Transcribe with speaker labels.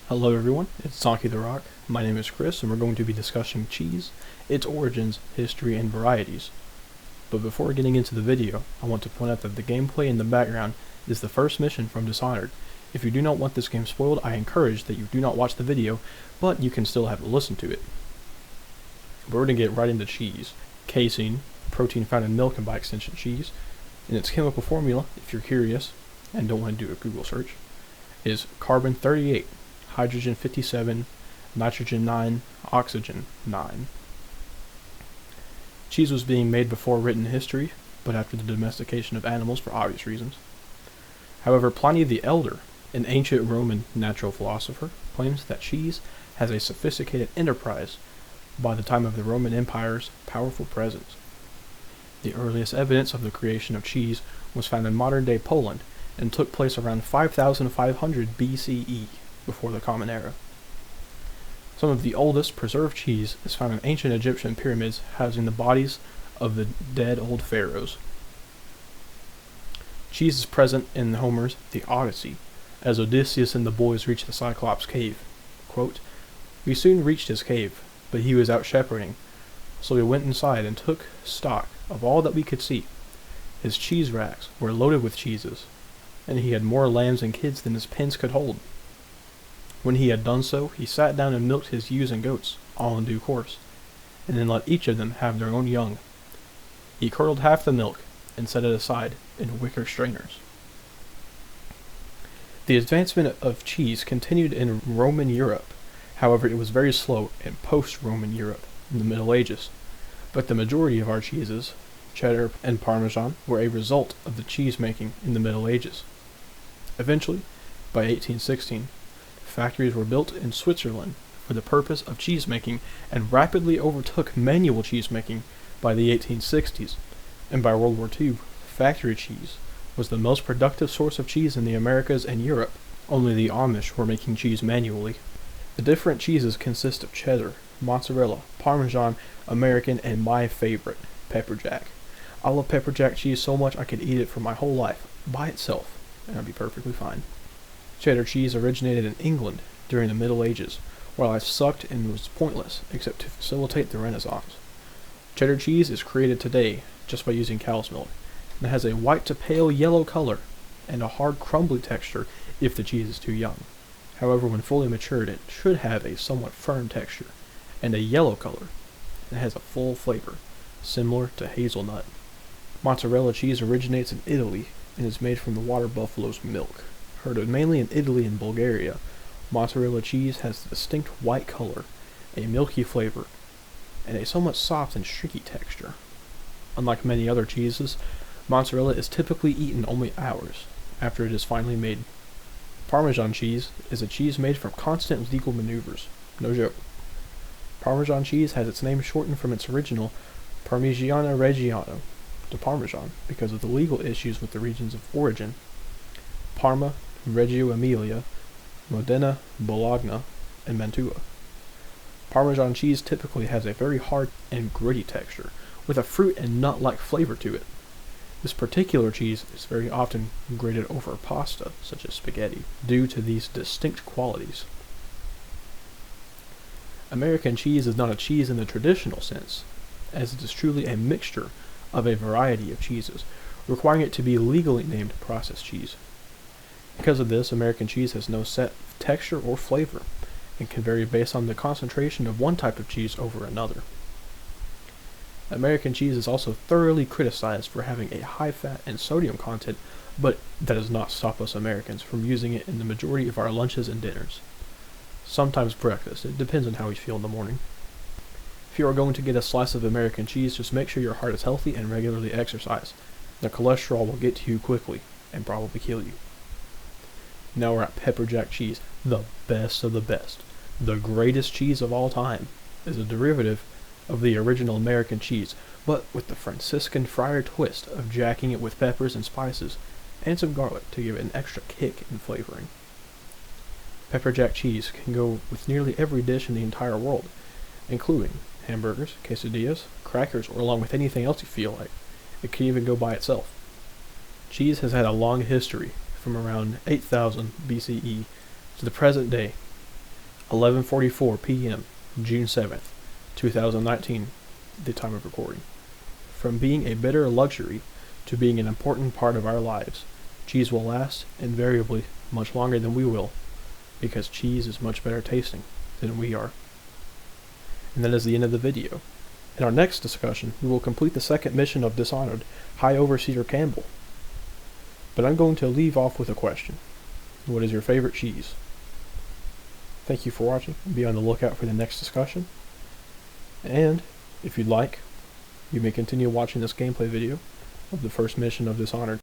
Speaker 1: Hello everyone, it's Saki the Rock. My name is Chris and we're going to be discussing cheese, its origins, history, and varieties. But before getting into the video, I want to point out that the gameplay in the background is the first mission from Dishonored. If you do not want this game spoiled, I encourage that you do not watch the video, but you can still have a listen to it. We're going to get right into cheese. Casein, protein found in milk and by extension cheese, and its chemical formula, if you're curious and don't want to do a Google search, is carbon 38. Hydrogen 57, nitrogen 9, oxygen 9. Cheese was being made before written history, but after the domestication of animals for obvious reasons. However, Pliny the Elder, an ancient Roman natural philosopher, claims that cheese has a sophisticated enterprise by the time of the Roman Empire's powerful presence. The earliest evidence of the creation of cheese was found in modern-day Poland and took place around 5500 BCE. Before the Common Era. Some of the oldest preserved cheese is found in ancient Egyptian pyramids housing the bodies of the dead old pharaohs. Cheese is present in Homer's The Odyssey, as Odysseus and the boys reach the Cyclops' cave. Quote, "We soon reached his cave, but he was out shepherding, so we went inside and took stock of all that we could see. His cheese racks were loaded with cheeses, and he had more lambs and kids than his pens could hold. When he had done so, he sat down and milked his ewes and goats, all in due course, and then let each of them have their own young. He curdled half the milk, and set it aside in wicker strainers." The advancement of cheese continued in Roman Europe. However, it was very slow in post-Roman Europe in the Middle Ages, but the majority of our cheeses, cheddar and Parmesan, were a result of the cheese making in the Middle Ages. Eventually, by 1816, factories were built in Switzerland for the purpose of cheese making and rapidly overtook manual cheese making by the 1860s, and by World War II, factory cheese was the most productive source of cheese in the Americas and Europe. Only the Amish were making cheese manually. The different cheeses consist of cheddar, mozzarella, Parmesan, American, and my favorite, pepper jack. I love pepper jack cheese so much I could eat it for my whole life, by itself, and I'd be perfectly fine. Cheddar cheese originated in England during the Middle Ages, where life sucked and was pointless except to facilitate the Renaissance. Cheddar cheese is created today just by using cow's milk, and it has a white to pale yellow color and a hard crumbly texture if the cheese is too young. However, when fully matured, it should have a somewhat firm texture and a yellow color, and it has a full flavor, similar to hazelnut. Mozzarella cheese originates in Italy and is made from the water buffalo's milk. Heard of mainly in Italy and Bulgaria, mozzarella cheese has a distinct white color, a milky flavor, and a somewhat soft and streaky texture. Unlike many other cheeses, mozzarella is typically eaten only hours after it is finally made. Parmesan cheese is a cheese made from constant legal maneuvers. No joke. Parmesan cheese has its name shortened from its original Parmigiano Reggiano to Parmesan because of the legal issues with the regions of origin. Parma, Reggio Emilia, Modena, Bologna, and Mantua. Parmesan cheese typically has a very hard and gritty texture, with a fruit and nut-like flavor to it. This particular cheese is very often grated over pasta, such as spaghetti, due to these distinct qualities. American cheese is not a cheese in the traditional sense, as it is truly a mixture of a variety of cheeses, requiring it to be legally named processed cheese. Because of this, American cheese has no set texture or flavor, and can vary based on the concentration of one type of cheese over another. American cheese is also thoroughly criticized for having a high fat and sodium content, but that does not stop us Americans from using it in the majority of our lunches and dinners. Sometimes breakfast, it depends on how we feel in the morning. If you are going to get a slice of American cheese, just make sure your heart is healthy and regularly exercise. The cholesterol will get to you quickly, and probably kill you. Now we're at pepper jack cheese, the best of the best. The greatest cheese of all time is a derivative of the original American cheese, but with the Franciscan friar twist of jacking it with peppers and spices, and some garlic to give it an extra kick in flavoring. Pepper jack cheese can go with nearly every dish in the entire world, including hamburgers, quesadillas, crackers, or along with anything else you feel like. It can even go by itself. Cheese has had a long history, from around 8000 BCE to the present day, 11:44 p.m., June 7th, 2019, the time of recording. From being a bitter luxury to being an important part of our lives, cheese will last, invariably, much longer than we will, because cheese is much better tasting than we are. And that is the end of the video. In our next discussion, we will complete the second mission of Dishonored, High Overseer Campbell. But I'm going to leave off with a question. What is your favorite cheese? Thank you for watching, and be on the lookout for the next discussion. And, if you'd like, you may continue watching this gameplay video of the first mission of Dishonored.